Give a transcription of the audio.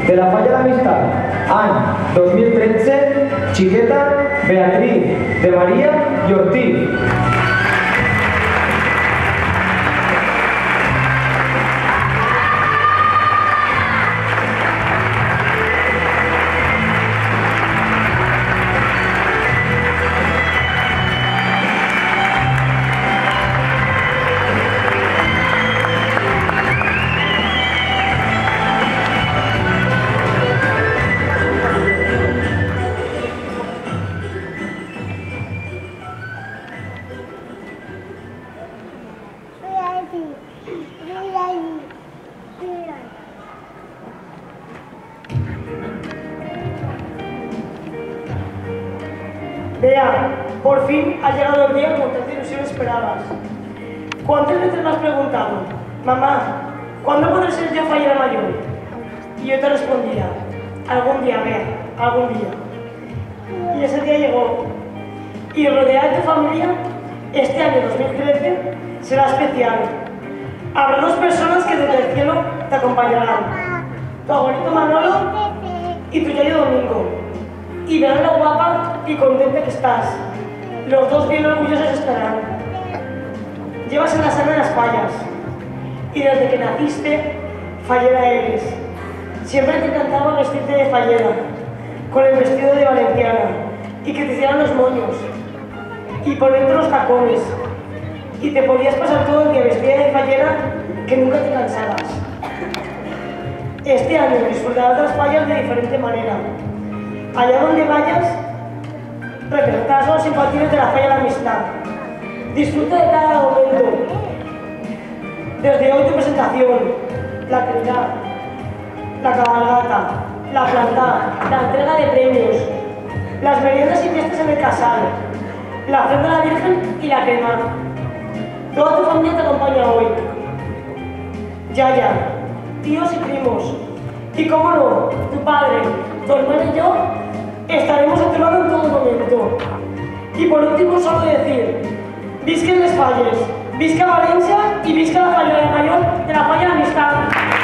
de la Falla de l'Amistat, any 2013, xiqueta Beatriz de María i Ortiz. Bea, por fin ha llegado el día con tanta ilusión esperabas. ¿Cuántas veces me has preguntado, mamá, ¿cuándo podré ser yo fallera mayor? Y yo te respondía, algún día, Bea, algún día. Y ese día llegó. Y rodeada de tu familia, este año 2013 será especial. Habrá dos personas que desde el cielo te acompañarán. Tu abuelito Manolo y tu yayo Domingo. Y verán lo guapa y contenta que estás. Los dos bien orgullosos estarán. Llevas en la sangre las fallas. Y desde que naciste, fallera eres. Siempre te encantaba vestirte de fallera, con el vestido de valenciana, y que te hicieran los moños, y ponerte los tacones. Y te podías pasar todo el día vestida de fallera que nunca te cansabas. Este año disfrutarás de las fallas de diferente manera. Allá donde vayas, representarás a los simpatizantes de la Falla de l'Amistat. Disfruta de cada momento. Desde hoy tu presentación, la Trinidad, la cabalgata, la plantada, la entrega de premios, las meriendas y fiestas en el casal, la ofrenda a la Virgen y la crema. Toda tu familia te acompaña hoy. Yaya, tíos y primos. Y cómo no, tu padre, tu hermano y yo estaremos a tu lado en todo momento. Y por último solo decir, visca les Falles, visca Valencia y visca la Falla mayor de la Falla de l'Amistat.